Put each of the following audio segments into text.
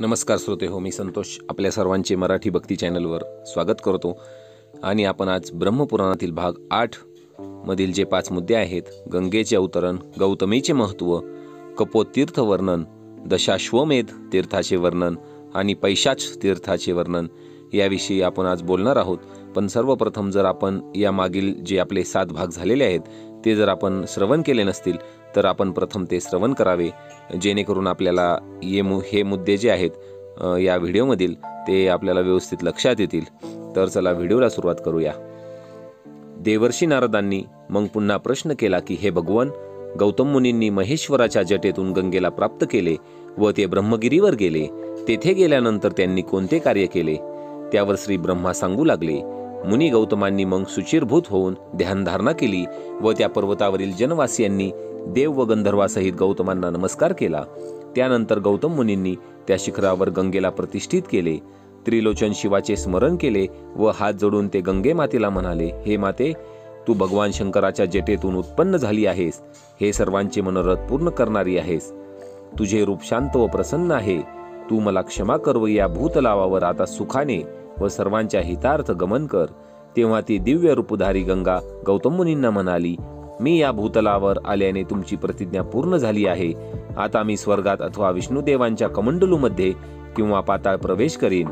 नमस्कार श्रोते हो, मी संतोष आपल्या सर्वांचे मराठी भक्ती चॅनलवर स्वागत करतो. आणि आपण आज ब्रह्मपुराणातील भाग 8 मधील जे 5 मुद्दे आहेत, गंगेचे अवतरण, गौतमीचे महत्त्व, कपोत तीर्थ वर्णन, दशाश्वमेध तीर्थाचे वर्णन आणि पैशाच तीर्थाचे वर्णन याविषयी आपण आज बोलणार आहोत. पण सर्वप्रथम जर आपण या मागील जे आपले 7 भाग झालेले आहेत ते जर आपण श्रवण केले नसतील तर आपण प्रथम ते श्रवण करावे, जेणेकरून आपल्याला हे मुद्दे जे आहेत या व्हिडिओमधील ते आपल्याला व्यवस्थित लक्षात येतील. तर चला व्हिडिओला सुरुवात करूया. देवर्षी नारदांनी मग पुन्हा प्रश्न केला की हे भगवन, गौतम मुनींनी महेश्वराच्या जटेतून गंगेला प्राप्त केले व ते ब्रह्मगिरीवर गेले. तेथे गेल्यानंतर त्यांनी कोणते कार्य केले? त्यावर श्री ब्रह्मा सांगू लागले. मुनी गौतमांनी मग सुचिरभूत होऊन ध्यानधारणा केली व त्या पर्वतावरील जनवासियांनी देव व गंधर्वासहित गौतमांना नमस्कार केला. त्यानंतर गौतम मुनींनी त्या शिखरावर गंगेला प्रतिष्ठित केले. त्रिलोचन शिवाचे स्मरण केले व हात जोडून ते गंगे मातेला म्हणाले, हे माते, तू भगवान शंकराच्या जटेतून उत्पन्न झाली आहेस. हे सर्वांचे मनोरथ पूर्ण करणारी आहेस. तुझे रूप शांत व प्रसन्न आहे. तू मला क्षमा कर व या भूतलावावर आता सुखाने व सर्वांच्या हितार्थ गमन कर. तेव्हा ती दिव्य रूपधारी गंगा गौतम मुनींना म्हणाली, मी या भूतलावर आल्याने तुमची प्रतिज्ञा पूर्ण झाली आहे. आता मी स्वर्गात अथवा विष्णुदेवांच्या कमंडलूमध्ये किंवा पाताळ प्रवेश करीन.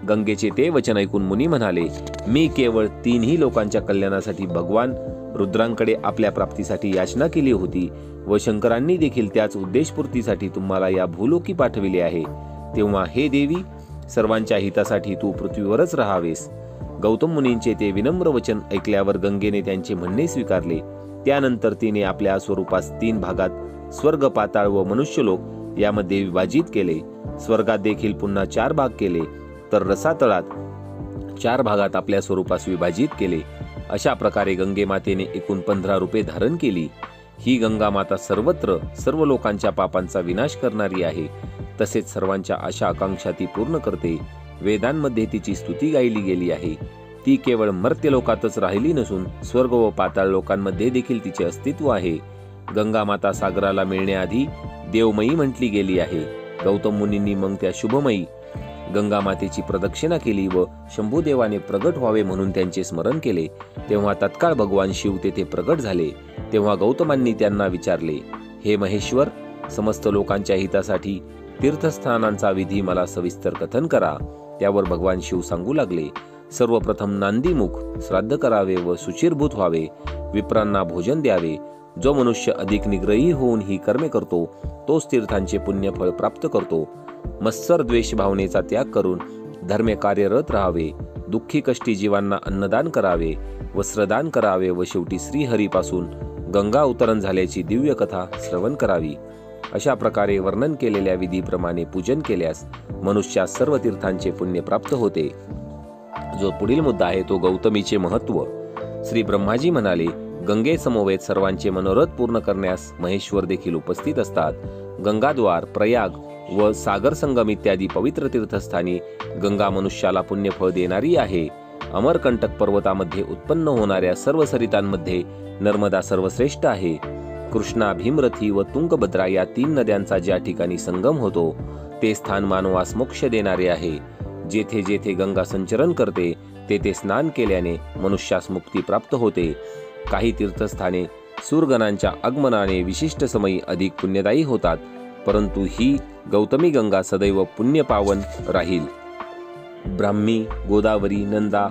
गंगेचे ते वचन ऐकून मुनी म्हणाले, मी केवळ 3ही लोकांच्या कल्याणासाठी भगवान रुद्रांकडे आपल्या प्राप्तीसाठी याचना केली होती व शंकरांनी देखील त्याच उद्देशपूर्तीसाठी तुम्हाला या भूलोकी पाठविले आहे. तेव्हा हे देवी, सर्वांच्या हितासाठी तू पृथ्वीवरच राहावेस. गौतम मुनींचे ते विनम्र वचन ऐकल्यावर गंगेने त्यांचे म्हणणे स्वीकारले. त्यानंतर तिने आपल्या स्वरूपास 3 भागात स्वर्ग, पाताळ व मनुष्यलोक यामध्ये विभाजित केले. स्वर्गात देखील पुन्हा 4 भाग केले, तर रसातळात 4 भागात आपल्या स्वरूपास विभाजित केले. अशा प्रकारे गंगे मातेने एकूण 15 रूपे धारण केली. ही गंगा माता सर्वत्र सर्व लोकांच्या पापांचा विनाश करणारी आहे. तसेच सर्वांच्या आशा आकांक्षा ती पूर्ण करते. वेदांमध्ये तिची स्तुती गायली गेली आहे. ती केवळ मर्त्य लोकातच राहिली नसून स्वर्ग व पाताळ लोकांमध्ये देखील तिचे अस्तित्व आहे. गंगा माता सागराला मिळण्याआधी देवमयी म्हटली गेली आहे. गौतम मुनींनी मग त्या शुभमयी गंगा मातेची प्रदक्षिणा केली व शंभुदेवाने प्रगट व्हावे म्हणून त्यांचे स्मरण केले. तेव्हा तत्काळ भगवान शिव तेथे प्रगट झाले. तेव्हा गौतमांनी त्यांना विचारले, हे महेश्वर, समस्त लोकांच्या हितासाठी तीर्थस्थानांचा विधी मला सविस्तर कथन करा. त्यावर भगवान शिव सांगू लागले, सर्वप्रथम नांदीमुख श्राद्ध करावे व सुचिरभूत व्हावे. विप्रांना भोजन द्यावे. जो मनुष्य अधिक निग्रही होऊन ही कर्मे करतो तोच तीर्थांचे पुण्यफळ प्राप्त करतो. मत्सर द्वेष भावनेचा त्याग करून धर्मे कार्यरत राहावे. दुःखी कष्टी जीवांना अन्नदान करावे, वस्त्रदान करावे व शेवटी श्रीहरीपासून गंगा अवतरण झाल्याची दिव्य कथा श्रवण करावी. अशा प्रकारे वर्णन केलेल्या विधीप्रमाणे पूजन केल्यास मनुष्यास सर्व तीर्थांचे पुण्य प्राप्त होते. जो पुढील मुद्दा आहे तो गौतमीचे महत्त्व. श्री ब्रह्माजी म्हणाले, गंगे समवेत सर्वांचे मनोरथ पूर्ण करण्यास महेश्वर देखील उपस्थित असतात. गंगाद्वार, प्रयाग व सागर संगम इत्यादी पवित्र तीर्थस्थानी गंगा मनुष्याला पुण्यफळ देणारी आहे. अमरकंटक पर्वतामध्ये उत्पन्न होणाऱ्या सर्व सरितांमध्ये नर्मदा सर्वश्रेष्ठ आहे. कृष्णा, भीमरथी व तुंगभद्रा या 3 नद्यांचा ज्या ठिकाणी संगम होतो ते स्थान मानवास मोक्ष देणारे आहे. जेथे जेथे गंगा संचरण करते तेथे स्नान केल्याने मनुष्यास मुक्ती प्राप्त होते. काही तीर्थस्थाने सूरगणांच्या आगमनाने विशिष्ट समयी अधिक पुण्यदायी होतात, परंतु ही गौतमी गंगा सदैव पुण्यपावन राहील. ब्राह्मी, गोदावरी, नंदा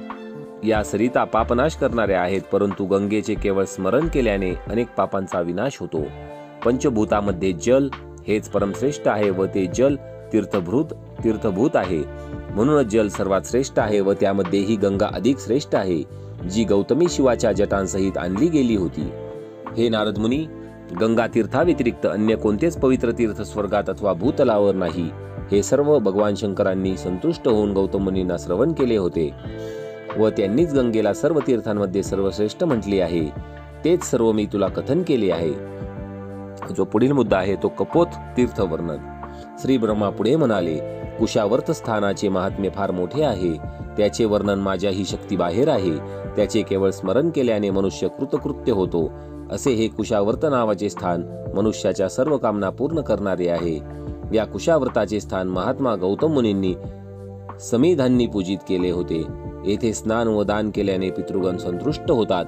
या सरिता पापनाश करणाऱ्या आहेत, परंतु गंगेचे केवळ स्मरण केल्याने अनेक पापांचा विनाश होतो. पंचभूतामध्ये जल हेच परमश्रेष्ठ आहे व ते जल तीर्थभूत आहे. म्हणूनच जल सर्वात श्रेष्ठ आहे व त्यामध्ये ही गंगा अधिक श्रेष्ठ आहे, जी गौतमी शिवाच्या जटांसहित आणली गेली होती. हे नारद मुनी, गंगा तीर्थाव्यतिरिक्त अन्य कोणतेच पवित्र तीर्थ स्वर्गात अथवा भूतलावर नाही. हे सर्व भगवान शंकरांनी संतुष्ट होऊन गौतम मुनींना श्रवण केले होते व त्यांनीच गंगेला सर्व तीर्थांमध्ये सर्वश्रेष्ठ म्हटले आहे. तेच सर्व मी तुला कथन केले आहे. जो पुढील मुद्दा आहे तो कपोत तीर्थ वर्णन. श्री ब्रह्मा पुढे म्हणाले, कुशावर्त स्थानाचे महात्म्य फार मोठे आहे. त्याचे वर्णन माझ्याही शक्तीबाहेर आहे. त्याचे केवळ स्मरण केल्याने मनुष्य कृतकृत्य होतो. असे हे कुशावर्त नावाचे स्थान मनुष्याच्या सर्व कामना पूर्ण करणारे आहे. या कुशाव्रताचे स्थान महात्मा गौतम मुनींनी समिधांनी पूजित केले होते. येथे स्नान व दान केल्याने पितृगण संतुष्ट होतात.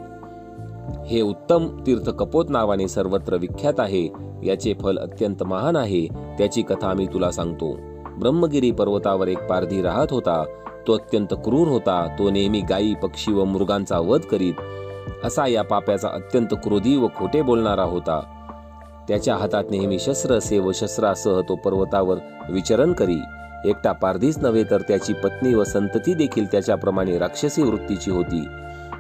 हे उत्तम तीर्थ कपोत नावाने सर्वत्र विख्यात आहे. याचे फल अत्यंत महान आहे. त्याची कथा मी तुला सांगतो. ब्रह्मगिरी पर्वतावर एक पारधी राहत होता. तो अत्यंत क्रूर होता. तो नेहमी गायी, पक्षी व मृगांचा वध करीत. असा या पाप्याचा अत्यंत क्रोधी व खोटे बोलणारा होता. त्याच्या हातात नेहमी शस्त्र असे व शस्त्रासह तो पर्वतावर विचरण करी. एकटा पारधीच नव्हे तर त्याची पत्नी व संतती देखील त्याच्याप्रमाणे राक्षसी वृत्तीची होती.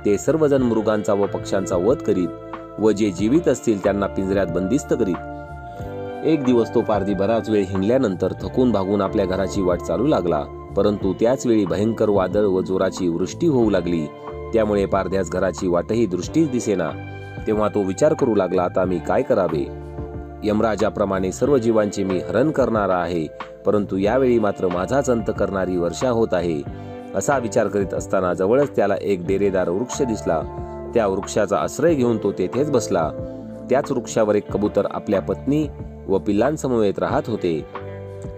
ते सर्वजण मृगांचा व पक्ष्यांचा वध करीत व जे जीवित असतील त्यांना पिंजऱ्यात बंदिस्त करीत. एक दिवस तो पारधी बराच वेळ हिंडल्यानंतर थकून भागून आपल्या घराची वाट चालू लागला. परंतु त्याच वेळी भयंकर वादळ व जोराची वृष्टी होऊ लागली. त्यामुळे पारध्यास घराची वाटही दृष्टीस दिसेना. तेव्हा तो विचार करू लागला, आता मी काय करावे? यमराजाप्रमाणे सर्व जीवांचे मी हरण करणारा आहे, परंतु यावेळी मात्र माझाच अंत करणारी वर्षा होत आहे. असा विचार करीत असताना जवळच त्याला एक डेरेदार वृक्ष दिसला. त्या वृक्षाचा आश्रय घेऊन तो तेथेच बसला. त्याच वृक्षावर एक कबूतर आपल्या पत्नी व पिल्लांसमवेत राहत होते.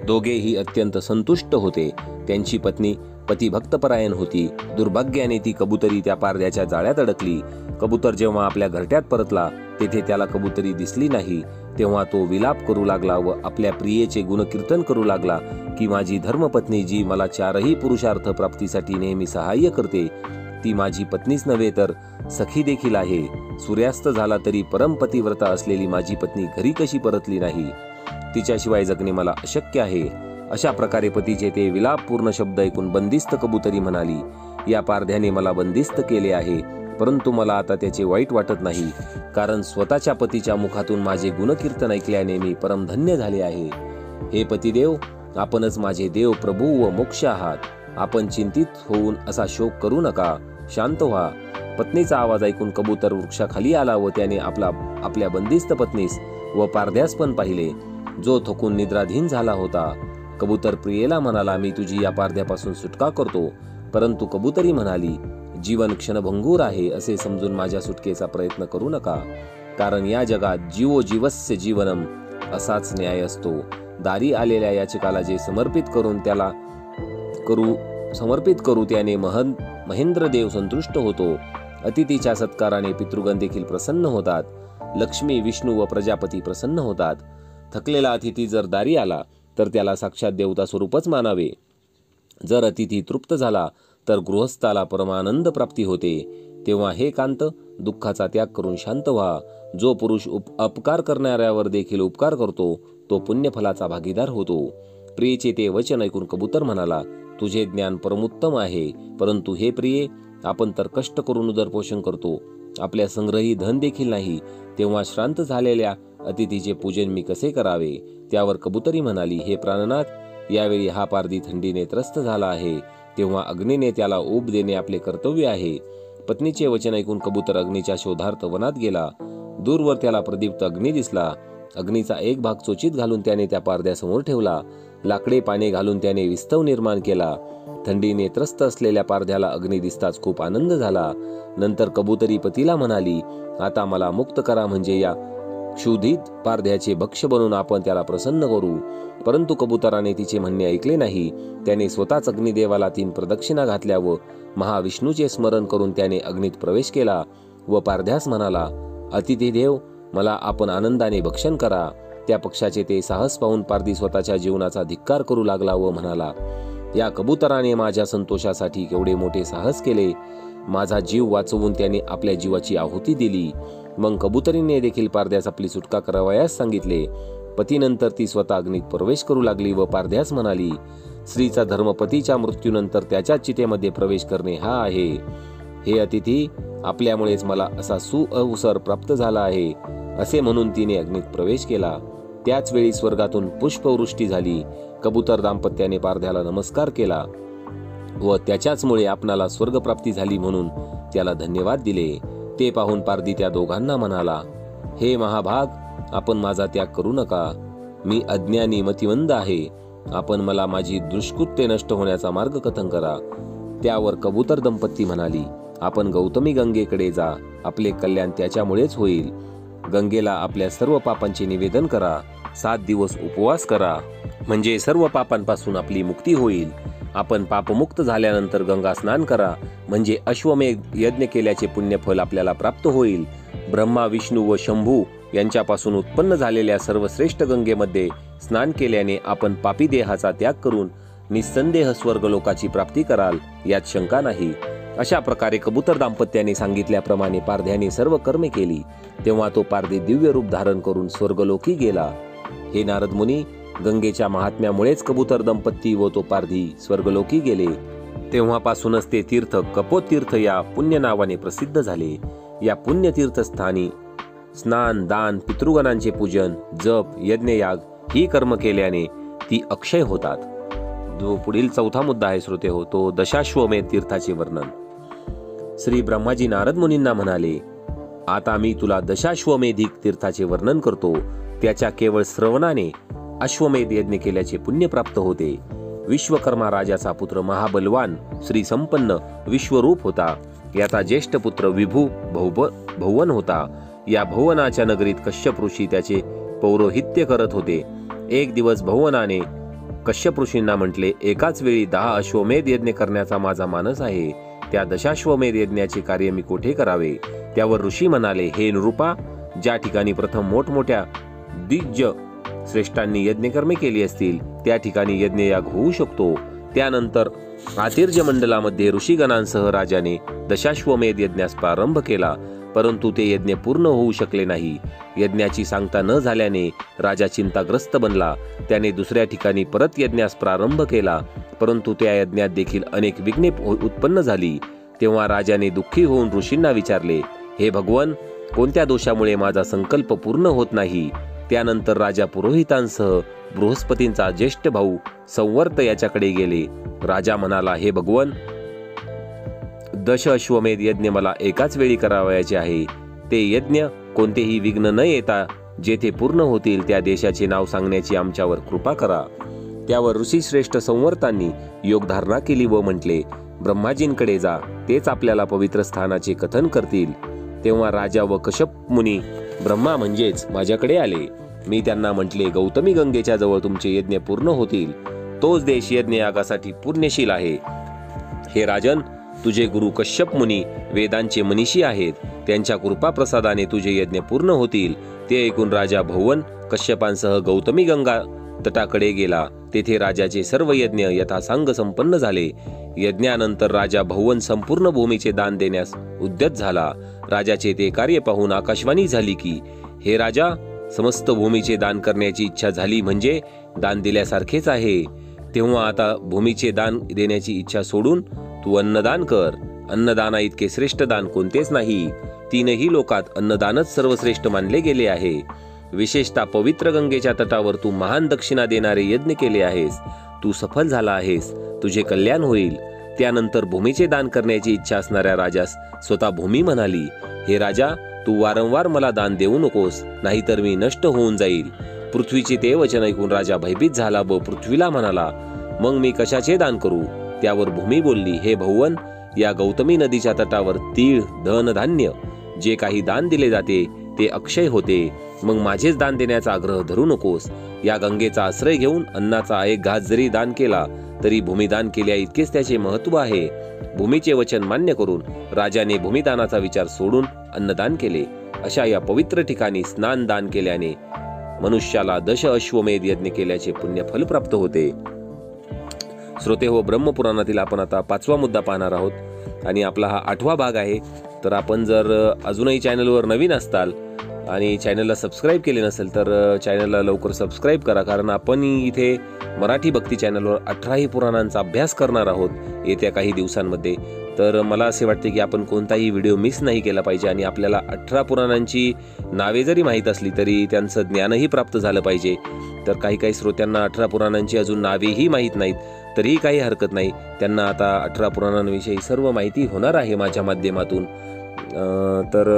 दोघेही अत्यंत संतुष्ट होते. त्यांची पत्नी पतिभक्तपरायण होती. दुर्भाग्याने ती कबुतरी त्या पारध्याच्या जाळ्यात अडकली. कबूतर जेव्हा आपल्या घरट्यात परतला तेथे त्याला कबुतरी दिसली नाही. तेव्हा तो विलाप करू लागला व आपल्या प्रियेचे गुणकीर्तन करू लागला की माझी धर्मपत्नी जी मला चारही पुरुषार्थ प्राप्तीसाठी नेहमी सहाय्य करते, ती माझी पत्नीच नव्हे तर सखी देखील आहे. सूर्यास्त झाला तरी परमपतिव्रता असलेली माझी पत्नी घरी कशी परतली नाही? तिच्याशिवाय जगणे मला अशक्य आहे. अशा प्रकारे पतीचे ते विलापपूर्ण शब्द ऐकून बंदिस्त कबुतरी म्हणाली, या पारध्याने मला बंदिस्त केले आहे, परंतु मला आता त्याचे वाईट वाटत नाही, कारण स्वतःच्या पतीच्या मुखातून माझे गुणकीर्तन ऐकल्याने मी परमधन्य झाले आहे. हे पतिदेव, आपणच माझे देव, प्रभू व मोक्ष आहात. आपण चिंतित होऊन असा शोक करू नका, शांत व्हा. पत्नीचा आवाज ऐकून कबूतर वृक्षाखाली आला व त्याने आपल्या बंदिस्त पत्नीस व पारध्यास पण पाहिले, जो थकून निद्राधीन झाला होता. कबूतर प्रियेला म्हणाला, मी तुझी या पारध्यापासून सुटका करतो. परंतु कबुतरी म्हणाली, जीवन क्षणभंगूर आहे असे समजून माझ्या सुटकेचा प्रयत्न करू नका, कारण या जगात जीवो जीवस्य जीवनम असाच न्याय असतो. दारी आलेल्या याचकाला जे समर्पित करू त्याने महेंद्रदेव संतुष्ट होतो. अतिथीच्या सत्काराने पितृगण देखील प्रसन्न होतात. लक्ष्मी, विष्णू व प्रजापती प्रसन्न होतात. थकलेला अतिथी जर दारी आला तर त्याला साक्षात देवता स्वरूपच मानावे. जर अतिथी तृप्त झाला तर गृहस्थाला परमानंद प्राप्ती होते. तेव्हा हे कांत, दुःखाचा त्याग करून शांत व्हा. जो पुरुष अपकार करणाऱ्यावर देखील उपकार करतो तो पुण्यफलाचा भागीदार होतो. प्रियेचे ते वचन ऐकून कबूतर म्हणाला, तुझे ज्ञान परमोत्तम आहे, परंतु हे प्रिये, आपण तर कष्ट करून उदरपोषण करतो, आपल्या संग्रही धन देखील नाही. तेव्हा श्रांत झालेल्या अतिथीचे पूजन मी कसे करावे? त्यावर कबुतरी म्हणाली, हे प्राणनाथ, यावेळी हा पारधी थंडीने त्रस्त झाला आहे. तेव्हा अग्नीने त्याला ऊब देणे आपले कर्तव्य आहे. पत्नीचे वचन ऐकून कबूतर अग्नीच्या शोधार्थ वनात गेला. दूरवर त्याला प्रदीप्त अग्नी दिसला. अग्नीचा एक भाग चोचीत घालून त्याने त्या पारध्यासमोर ठेवला. लाकडे पाने घालून त्याने विस्तव निर्माण केला. थंडीने त्रस्त असलेल्या पारध्याला अग्नी दिसताच खूप आनंद झाला. नंतर कबुतरी पतीला म्हणाली, आता मला मुक्त करा, म्हणजे या क्षुधित पारध्याचे भक्ष्य बनून आपण त्याला प्रसन्न करू. परंतु कबुतराने तिचे म्हणणे ऐकले नाही. त्याने स्वतःच अग्निदेवाला 3 प्रदक्षिणा घातल्या व महाविष्णूचे स्मरण करून त्याने अग्नीत प्रवेश केला व पारध्यास म्हणाला, अतिथी देव, मला आपण आनंदाने भक्षण करा. त्या पक्षाचे ते साहस पाहून पारधी स्वतःच्या जीवनाचा धिक्कार करू लागला व म्हणाला, या कबुतराने माझ्या संतोषासाठी केवढे मोठे साहस केले. माझा जीव वाचवून त्याने आपल्या जीवाची आहुती दिली. मग कबुतरीने देखील पारध्यास आपली सुटका करावयास सांगितले. पतीनंतर ती स्वतः अग्नीत प्रवेश करू लागली व पारध्यास म्हणाली, स्त्रीचा धर्म पतीच्या मृत्यूनंतर त्याच्या चितेमध्ये प्रवेश करणे हा आहे. हे अतिथी, आपल्यामुळेच मला असा सुअवसर प्राप्त झाला आहे. असे म्हणून तिने अग्नीत प्रवेश केला. त्याच वेळी स्वर्गातून पुष्पवृष्टी झाली. कबूतर दाम्पत्याने पारध्याला नमस्कार केला व त्याच्याचमुळे आपणाला स्वर्गप्राप्ती झाली म्हणून त्याला धन्यवाद दिले. ते पाहून पारधी त्या दोघांना म्हणाला, हे महाभाग, आपण माझा त्याग करू नका. मी अज्ञानी मतिमंद आहे. आपण मला माझी दुष्कृत्ये नष्ट होण्याचा मार्ग कथन करा. त्यावर कबूतर दंपती म्हणाली, आपण गौतमी गंगेकडे जा. आपले कल्याण त्याच्यामुळेच होईल. गंगेला आपल्या सर्व पापांचे निवेदन करा. 7 दिवस उपवास करा, म्हणजे सर्व पापांपासून आपली मुक्ती होईल. आपण पापमुक्त झाल्यानंतर गंगा स्नान करा, म्हणजे अश्वमेध यज्ञ केल्याचे पुण्यफल आपल्याला प्राप्त होईल. ब्रह्मा, विष्णू व शंभू यांच्यापासून उत्पन्न झालेल्या सर्वश्रेष्ठ गंगेमध्ये स्नान केल्याने आपण पापी देहाचा त्याग करून निस्संदेह स्वर्गलोकाची प्राप्ती कराल, यात शंका नाही. अशा प्रकारे कबूतर दाम्पत्याने सांगितल्याप्रमाणे पारध्याने सर्व कर्मे केली. तेव्हा तो पारधी दिव्य रूप धारण करून स्वर्गलोकी गेला. हे नारद मुनी, गंगेच्या महात्म्यामुळेच कबूतर दंपती व तो पारधी स्वर्गलोकी गेले. तेव्हापासूनच ते तीर्थ कपोत तीर्थ या पुण्य नावाने प्रसिद्ध झाले. या पुण्यतीर्थस्थानी स्नान, दान, पितृगणांचे पूजन, जप, यज्ञयाग ही कर्म केल्याने ती अक्षय होतात. जो पुढील चौथा मुद्दा आहे श्रोते हो, तो दशाश्वमेध तीर्थाचे वर्णन. श्री ब्रह्माजी नारद मुनींना म्हणाले, आता मी तुला दशाश्वमेधिक तीर्थाचे वर्णन करतो. त्याच्या केवळ श्रवणाने अश्वमेध यज्ञ केल्याचे पुण्य प्राप्त होते. विश्वकर्मा राजाचा पुत्र महाबलवान, श्री संपन्न, विश्वरूप होता. याचा ज्येष्ठ पुत्र विभू भुवन होता. या भुवनाच्या नगरीत कश्यप ऋषी त्याचे पौरोहित्य करत होते. एक दिवस भुवनाने कश्यप ऋषींना म्हटले, एकाच वेळी 10 अश्वमेध यज्ञ करण्याचा माझा मानस आहे. त्या दशाश्वमेध यज्ञाचे कार्य मी कोठे करावे? त्यावर ऋषी म्हणाले, हे नृपा, ज्या ठिकाणी प्रथम मोठमोठ्या दिग्गज श्रेष्ठांनी यज्ञकर्मे केली असतील त्या ठिकाणी यज्ञयाग होऊ शकतो. त्यानंतर आतिर्य मंडलामध्ये ऋषीगणांसह राजाने दशाश्वमेध यज्ञास प्रारंभ केला, परंतु ते यज्ञ पूर्ण होऊ शकले नाही. यज्ञाची सांगता न झाल्याने राजा चिंताग्रस्त बनला. त्याने दुसऱ्या ठिकाणी परत यज्ञास प्रारंभ केला, परंतु त्या यज्ञात देखील अनेक विघ्ने उत्पन्न झाली. तेव्हा राजाने दुःखी होऊन ऋषींना विचारले, हे भगवन, कोणत्या दोषामुळे माझा संकल्प पूर्ण होत नाही? त्यानंतर राजा पुरोहितांसह बृहस्पतींचा ज्येष्ठ भाऊ संवर्त याच्याकडे गेले. राजा म्हणाला, हे भगवन, दशाश्वमेध यज्ञ मला एकाच वेळी करावयाचे आहे. ते यज्ञ कोणतेही विघ्न न येता जेथे पूर्ण होतील त्या देशाचे नाव सांगण्याची आमच्यावर कृपा करा. त्यावर ऋषीश्रेष्ठ संवर्तांनी योगधारणा केली व म्हटले, ब्रह्माजींकडे जा, तेच आपल्याला पवित्र स्थानाचे कथन करतील. तेव्हा राजा व कश्यप मुनी ब्रह्मा म्हणजेच माझ्याकडे आले. मी त्यांना म्हटले, गौतमी गंगेच्या जवळ तुमचे यज्ञ पूर्ण होतील. तोच देश यज्ञयागासाठी पुण्यशील आहे. हे राजन, तुझे गुरु कश्यप मुनी वेदांचे मनीषी आहेत. त्यांच्या कृपा प्रसादाने तुझे यज्ञ पूर्ण होतील. ते ऐकून राजा भुवन कश्यपांसह गौतमी गंगा तटाकडे गेला. तेथे राजाचे सर्व यज्ञ यथासांग संपन्न झाले. यज्ञानंतर राजा भुवन संपूर्ण भूमीचे दान देण्यास उद्यत झाला. राजाचे ते कार्य पाहून आकाशवाणी झाली की, हे राजा, समस्त भूमीचे दान करण्याची इच्छा झाली म्हणजे दान दिल्यासारखेच आहे. तेव्हा आता भूमीचे दान देण्याची इच्छा सोडून तू अन्नदान कर. अन्नदाना इतके श्रेष्ठ दान कोणतेच नाही. 3ही लोकात अन्नदानच सर्वश्रेष्ठ मानले गेले आहे. विशेषतः पवित्र गंगेच्या तटावर तू महान दक्षिणा देणारे यज्ञ केले आहेस. तू सफल झाला आहेस. तुझे कल्याण होईल. त्यानंतर भूमीचे दान करण्याची इच्छा असणाऱ्या राजास स्वतः भूमी म्हणाली, हे राजा, तू वारंवार मला दान देऊ नकोस, नाहीतर मी नष्ट होऊन जाईल. पृथ्वीचे ते वचन ऐकून राजा भयभीत झाला व पृथ्वीला म्हणाला, मग मी कशाचे दान करू? त्यावर भूमी बोलली, हे भुवन, या गौतमी नदीच्या तटावर तीळ, धन, धान्य जे काही दान दिले जाते ते अक्षय होते. मग माझेच दान देण्याचा आग्रह धरू नकोस. या गंगेचा आश्रय घेऊन अन्नाचा एक घास जरी दान केला तरी भूमिदान केल्या इतकेच त्याचे महत्व आहे. भूमीचे वचन मान्य करून राजाने भूमिदानाचा विचार सोडून अन्नदान केले. अशा या पवित्र ठिकाणी स्नान दान केल्याने मनुष्याला अश्वमेध यज्ञ केल्याचे पुण्यफल प्राप्त होते. श्रोते हो, ब्रह्मपुराणातील आपण आता 5वा मुद्दा पाहणार आहोत आणि आपला हा 8वा भाग आहे. तर आपण जर अजूनही चॅनलवर नवीन असताल आणि चॅनलला सबस्क्राईब केले नसेल तर चॅनलला लवकर सबस्क्राईब करा, कारण आपण इथे मराठी भक्ती चॅनलवर 18ही पुराणांचा अभ्यास करणार आहोत येत्या काही दिवसांमध्ये. तर मला असे वाटते की आपण कोणताही व्हिडिओ मिस नाही केला पाहिजे आणि आपल्याला 18 पुराणांची नावे जरी माहीत असली तरी त्यांचं ज्ञानही प्राप्त झालं पाहिजे. तर काही श्रोत्यांना 18 पुराणांची अजून नावेही माहीत नाहीत, तरीही काही हरकत नाही. त्यांना आता 18 पुराणांविषयी सर्व माहिती होणार आहे माझ्या माध्यमातून. तर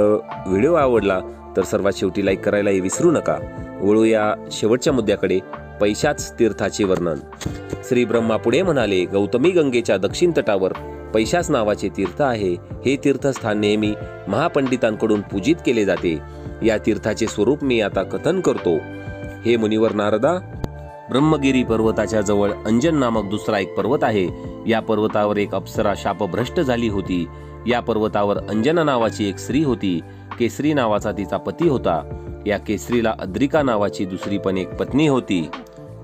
व्हिडिओ आवडला तर सर्वात शेवटी लाईक करायलाही विसरू नका. वळूया शेवटच्या मुद्द्याकडे, पैशाच तीर्थाचे वर्णन. श्री ब्रह्मा पुढे म्हणाले, गौतमी गंगेच्या दक्षिण तटावर पैशाच नावाचे तीर्थ आहे. हे तीर्थस्थान नेहमी महापंडितांकडून पूजित केले जाते. या तीर्थाचे स्वरूप मी आता कथन करतो. हे मुनिवर नारदा, ब्रह्मगिरी पर्वताच्या जवळ अंजन नामक दुसरा एक पर्वत आहे. या पर्वतावर एक अप्सरा शापभ्रष्ट झाली होती. या पर्वतावर अंजना नावाची एक स्त्री होती. केसरी नावाचा तिचा पती होता. या केसरीला अद्रिका नावाची दुसरी पण एक पत्नी होती.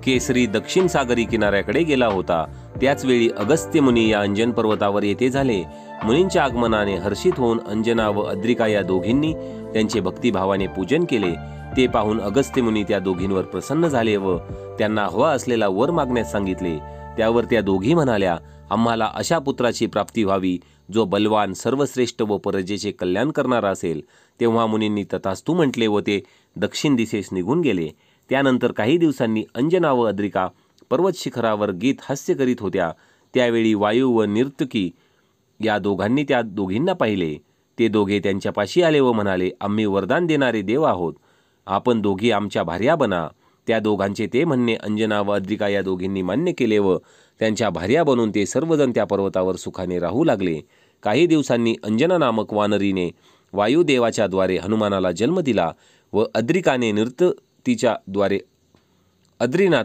केसरी दक्षिण सागरी किनाऱ्याकडे गेला होता. त्याच वेळी अगस्त्य मुनी या अंजन पर्वतावर येथे झाले. मुनींच्या आगमनाने हर्षित होऊन अंजना व अद्रिका या दोघींनी त्यांचे भक्तिभावाने पूजन केले. ते पाहून अगस्त्य मुनी त्या दोघींवर प्रसन्न झाले व त्यांना हवा असलेला वर मागण्यास सांगितले. त्यावर त्या दोघी म्हणाल्या, आम्हाला अशा पुत्राची प्राप्ती व्हावी जो बलवान, सर्वश्रेष्ठ व प्रजेचे कल्याण करणारा असेल. तेव्हा मुनींनी तथास्तु म्हटले व ते दक्षिण दिशेस निघून गेले. त्यानंतर काही दिवसांनी अंजना व अद्रिका पर्वत शिखरावर गीत हास्य करीत होत्या. त्यावेळी वायू व नर्तकी या दोघांनी त्या दोघींना पाहिले. ते दोघे त्यांच्यापाशी आले व म्हणाले, आम्ही वरदान देणारे देव आहोत. आपण दोघी आमच्या भार्या बना. त्या दोघांचे ते म्हणणे अंजना व अद्रिका या दोघींनी मान्य केले व त्यांच्या भार्या बनून ते सर्वजण त्या पर्वतावर सुखाने राहू लागले. काही दिवसांनी अंजना नामक वानरीने वायुदेवाच्या द्वारे हनुमानाला जन्म दिला व अद्रिकाने नर्तकीच्या द्वारे अद्रीनाथ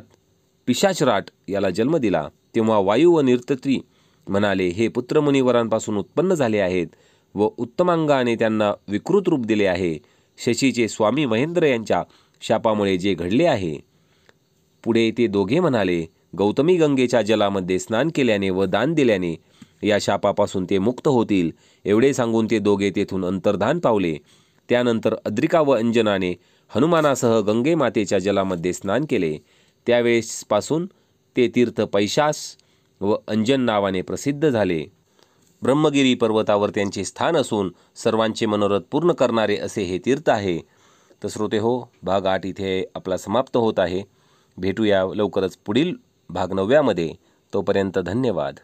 पिशाचराट याला जन्म दिला. तेव्हा वायू व नर्तकी म्हणाले, हे पुत्र मुनिवरांपासून उत्पन्न झाले आहेत व उत्तमांगाने त्यांना विकृत रूप दिले आहे. शशीचे स्वामी महेंद्र यांच्या शापामुळे जे घडले आहे. पुढे ते दोघे म्हणाले, गौतमी गंगेच्या जलामध्ये स्नान केल्याने व दान दिल्याने या शापापासून ते मुक्त होतील. एवढे सांगून ते दोघे तेथून अंतर्धान पावले. त्यानंतर अद्रिका व अंजनाने हनुमानासह गंगे मातेच्या जलामध्ये स्नान केले. त्यावेळेसपासून ते तीर्थ पैशास व अंजन नावाने प्रसिद्ध झाले. ब्रह्मगिरी पर्वतावर त्यांचे स्थान असून सर्वांचे मनोरथ पूर्ण करणारे असे हे तीर्थ आहे. तर श्रोते हो, भाग 8 इथे आपला समाप्त होत आहे. भेटूया लवकरच पुढील भाग 9 मध्ये. तोपर्यंत धन्यवाद.